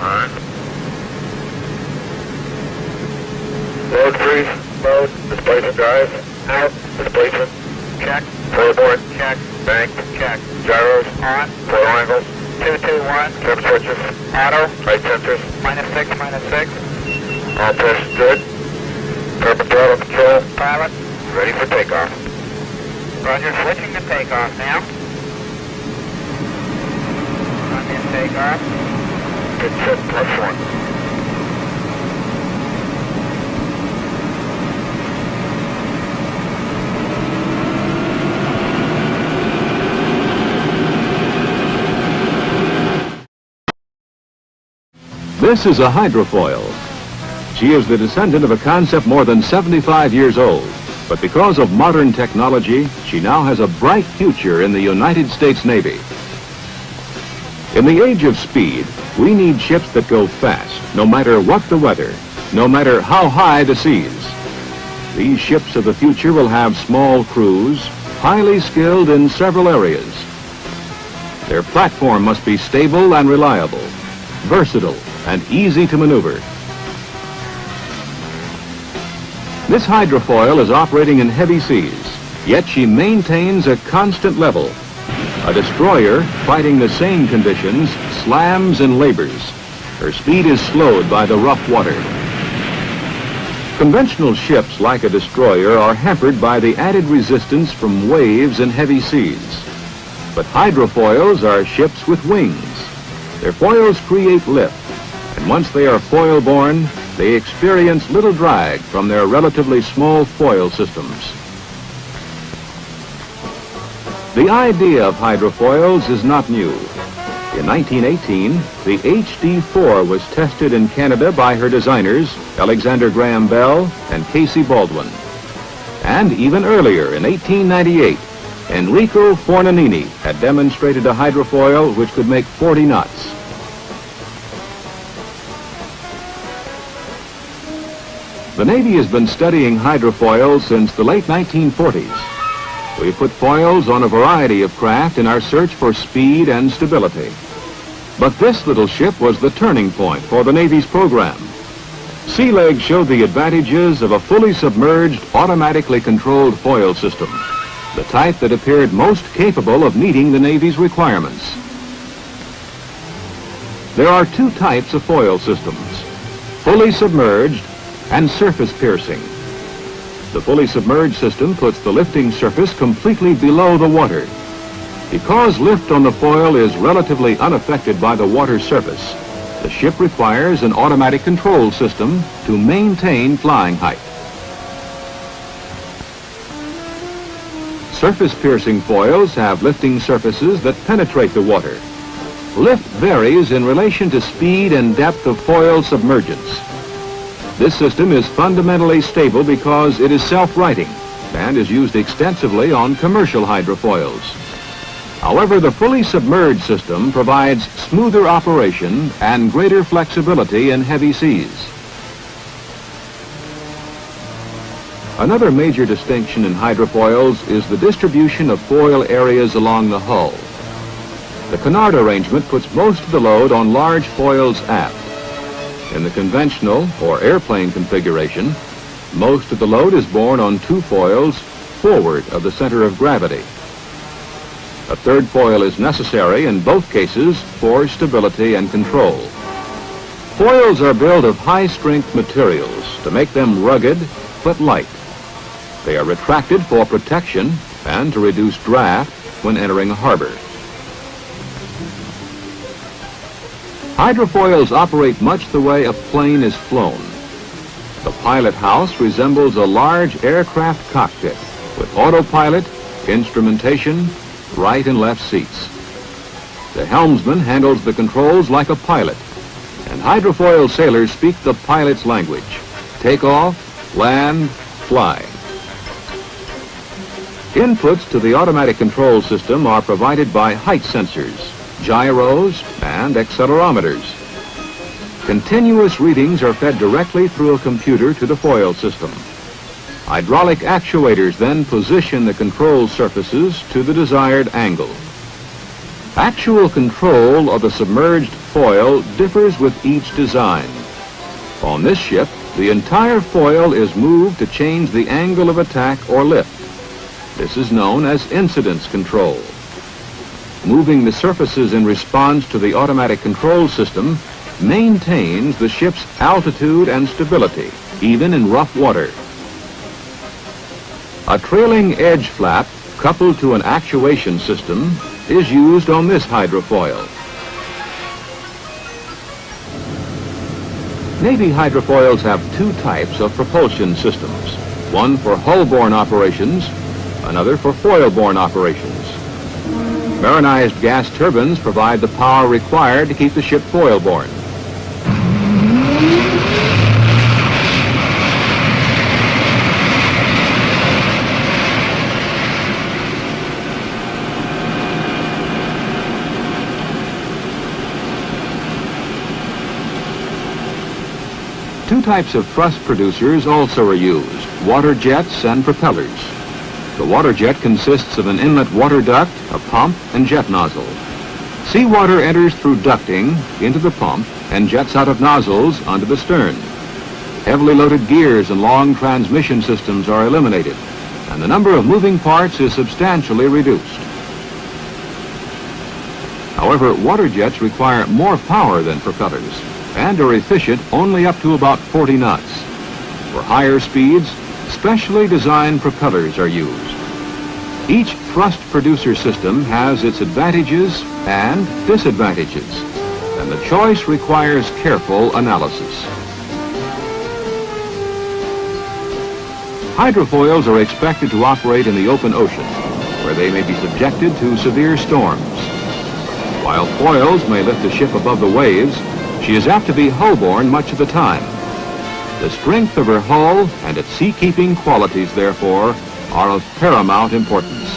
On. Load freeze. Mode. Displacement drive. Out. Displacement. Check. Floorboard. Check. Bank. Check. Gyros. On. Foil angles. 221. Trim switches. Auto. Right sensors. -6, -6. All push. Good. Turbine throttle control. Pilot. Ready for takeoff. Roger. Switching to takeoff now. On in takeoff. Good set. +1. This is a hydrofoil. She is the descendant of a concept more than 75 years old, but because of modern technology, she now has a bright future in the United States Navy. In the age of speed, we need ships that go fast, no matter what the weather, no matter how high the seas. These ships of the future will have small crews, highly skilled in several areas. Their platform must be stable and reliable, versatile, and easy to maneuver. This hydrofoil is operating in heavy seas, yet she maintains a constant level. A destroyer, fighting the same conditions, slams and labors. Her speed is slowed by the rough water. Conventional ships, like a destroyer, are hampered by the added resistance from waves in heavy seas. But hydrofoils are ships with wings. Their foils create lift, and once they are foil-borne, they experience little drag from their relatively small foil systems. The idea of hydrofoils is not new. In 1918, the HD4 was tested in Canada by her designers, Alexander Graham Bell and Casey Baldwin. And even earlier, in 1898, Enrico Fornanini had demonstrated a hydrofoil which could make 40 knots. The Navy has been studying hydrofoils since the late 1940s. We've put foils on a variety of craft in our search for speed and stability. But this little ship was the turning point for the Navy's program. Sea Legs showed the advantages of a fully submerged, automatically controlled foil system, the type that appeared most capable of meeting the Navy's requirements. There are two types of foil systems: fully submerged and surface piercing. The fully submerged system puts the lifting surface completely below the water. Because lift on the foil is relatively unaffected by the water surface, the ship requires an automatic control system to maintain flying height. Surface piercing foils have lifting surfaces that penetrate the water. Lift varies in relation to speed and depth of foil submergence. This system is fundamentally stable because it is self-righting and is used extensively on commercial hydrofoils. However, the fully submerged system provides smoother operation and greater flexibility in heavy seas. Another major distinction in hydrofoils is the distribution of foil areas along the hull. The canard arrangement puts most of the load on large foils aft. In the conventional or airplane configuration, most of the load is borne on two foils forward of the center of gravity. A third foil is necessary in both cases for stability and control. Foils are built of high-strength materials to make them rugged but light. They are retracted for protection and to reduce draft when entering a harbor. Hydrofoils operate much the way a plane is flown. The pilot house resembles a large aircraft cockpit with autopilot, instrumentation, right and left seats. The helmsman handles the controls like a pilot, and hydrofoil sailors speak the pilot's language: take off, land, fly. Inputs to the automatic control system are provided by height sensors, gyros, and accelerometers. Continuous readings are fed directly through a computer to the foil system. Hydraulic actuators then position the control surfaces to the desired angle. Actual control of the submerged foil differs with each design. On this ship, the entire foil is moved to change the angle of attack or lift. This is known as incidence control. Moving the surfaces in response to the automatic control system maintains the ship's altitude and stability, even in rough water. A trailing edge flap coupled to an actuation system is used on this hydrofoil. Navy hydrofoils have two types of propulsion systems, one for hull-borne operations, another for foil-borne operations. Marinized gas turbines provide the power required to keep the ship foil-borne. Two types of thrust producers also are used, water jets and propellers. The water jet consists of an inlet water duct, a pump, and jet nozzle. Seawater enters through ducting into the pump and jets out of nozzles onto the stern. Heavily loaded gears and long transmission systems are eliminated, and the number of moving parts is substantially reduced. However, water jets require more power than propellers and are efficient only up to about 40 knots. For higher speeds, specially designed propellers are used. Each thrust producer system has its advantages and disadvantages, and the choice requires careful analysis. Hydrofoils are expected to operate in the open ocean, where they may be subjected to severe storms. While foils may lift the ship above the waves, she is apt to be hull-borne much of the time. The strength of her hull and its sea-keeping qualities, therefore, are of paramount importance.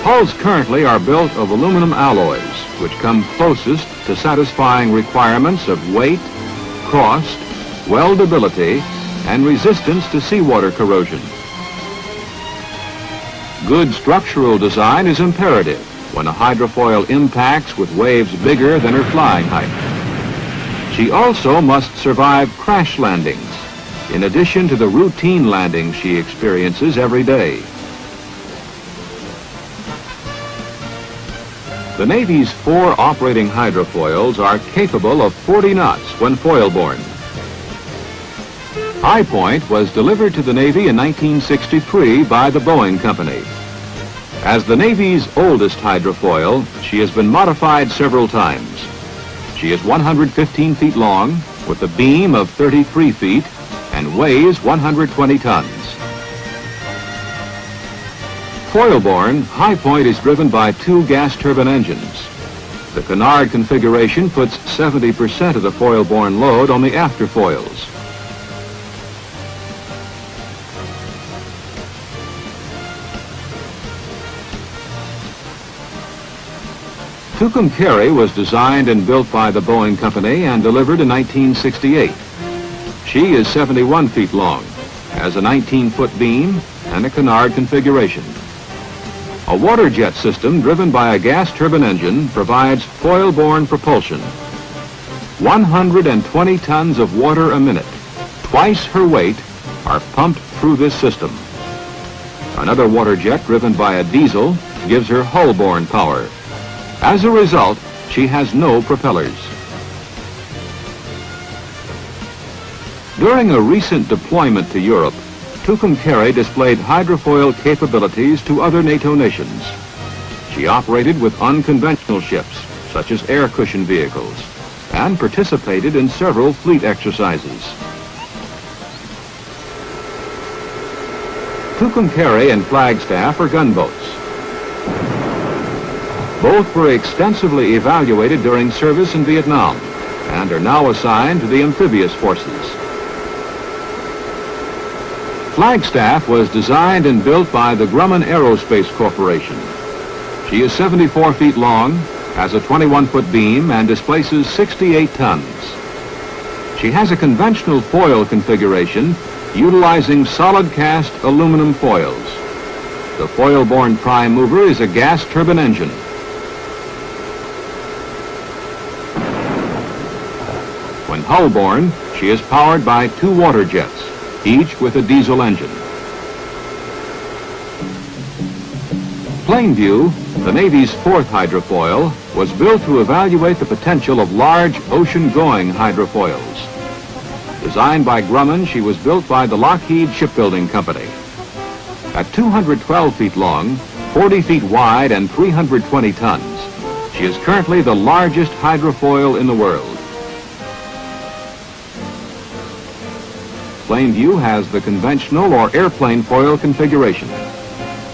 Hulls currently are built of aluminum alloys, which come closest to satisfying requirements of weight, cost, weldability, and resistance to seawater corrosion. Good structural design is imperative when a hydrofoil impacts with waves bigger than her flying height. She also must survive crash landings, in addition to the routine landings she experiences every day. The Navy's 4 operating hydrofoils are capable of 40 knots when foil-borne. High Point was delivered to the Navy in 1963 by the Boeing Company. As the Navy's oldest hydrofoil, she has been modified several times. She is 115 feet long, with a beam of 33 feet, and weighs 120 tons. Foil-borne, High Point is driven by 2 gas turbine engines. The canard configuration puts 70% of the foil-borne load on the afterfoils. Tucumcari was designed and built by the Boeing Company and delivered in 1968. She is 71 feet long, has a 19-foot beam, and a canard configuration. A water jet system driven by a gas turbine engine provides foil-borne propulsion. 120 tons of water a minute, twice her weight, are pumped through this system. Another water jet driven by a diesel gives her hull-borne power. As a result, she has no propellers. During a recent deployment to Europe, Tucumcari displayed hydrofoil capabilities to other NATO nations. She operated with unconventional ships, such as air cushion vehicles, and participated in several fleet exercises. Tucumcari and Flagstaff are gunboats. Both were extensively evaluated during service in Vietnam and are now assigned to the amphibious forces. Flagstaff was designed and built by the Grumman Aerospace Corporation. She is 74 feet long, has a 21-foot beam, and displaces 68 tons. She has a conventional foil configuration utilizing solid cast aluminum foils. The foil-borne prime mover is a gas turbine engine. When hull-borne, she is powered by 2 water jets, each with a diesel engine. Plainview, the Navy's 4th hydrofoil, was built to evaluate the potential of large ocean-going hydrofoils. Designed by Grumman, she was built by the Lockheed Shipbuilding Company. At 212 feet long, 40 feet wide, and 320 tons, she is currently the largest hydrofoil in the world. Plainview has the conventional or airplane foil configuration.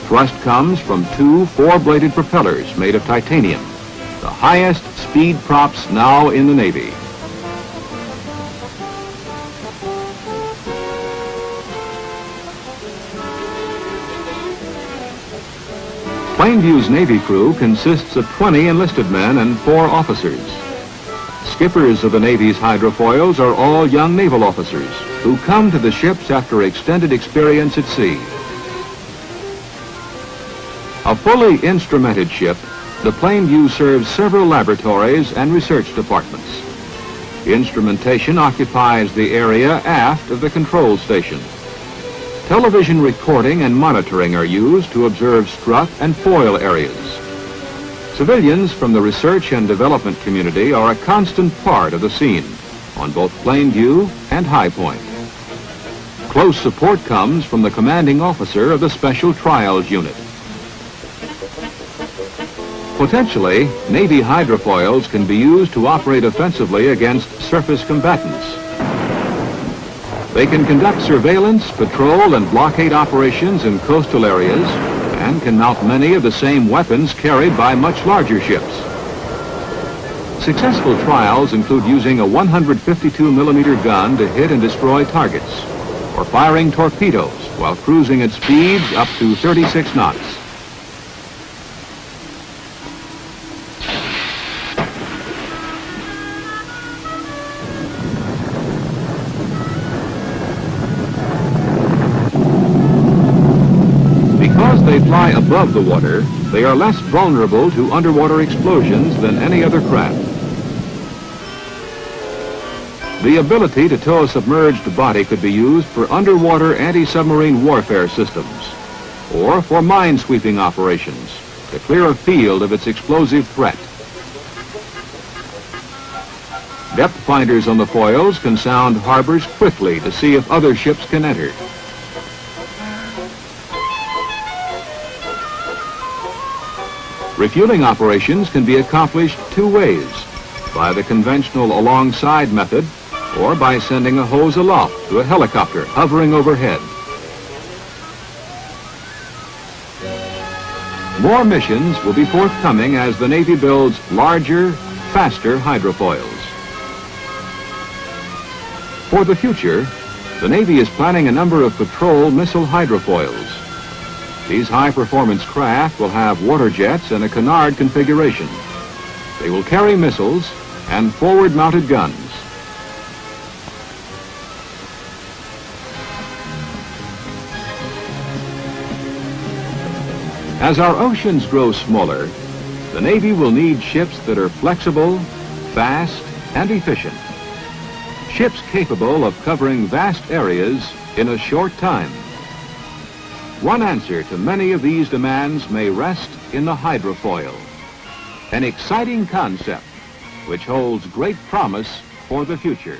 Thrust comes from 2 4-bladed propellers made of titanium, the highest speed props now in the Navy. Plainview's Navy crew consists of 20 enlisted men and 4 officers. Skippers of the Navy's hydrofoils are all young naval officers who come to the ships after extended experience at sea. A fully instrumented ship, the Plainview serves several laboratories and research departments. Instrumentation occupies the area aft of the control station. Television recording and monitoring are used to observe strut and foil areas. Civilians from the research and development community are a constant part of the scene on both Plainview and High Point. Close support comes from the commanding officer of the Special Trials Unit. Potentially, Navy hydrofoils can be used to operate offensively against surface combatants. They can conduct surveillance, patrol, and blockade operations in coastal areas and can mount many of the same weapons carried by much larger ships. Successful trials include using a 152-millimeter gun to hit and destroy targets, or firing torpedoes while cruising at speeds up to 36 knots. Because they fly above the water, they are less vulnerable to underwater explosions than any other craft. The ability to tow a submerged body could be used for underwater anti-submarine warfare systems, or for mine-sweeping operations to clear a field of its explosive threat. Depth finders on the foils can sound harbors quickly to see if other ships can enter. Refueling operations can be accomplished 2 ways, by the conventional alongside method or by sending a hose aloft to a helicopter hovering overhead. More missions will be forthcoming as the Navy builds larger, faster hydrofoils. For the future, the Navy is planning a number of patrol missile hydrofoils. These high-performance craft will have water jets and a canard configuration. They will carry missiles and forward-mounted guns. As our oceans grow smaller, the Navy will need ships that are flexible, fast, and efficient. Ships capable of covering vast areas in a short time. One answer to many of these demands may rest in the hydrofoil, an exciting concept which holds great promise for the future.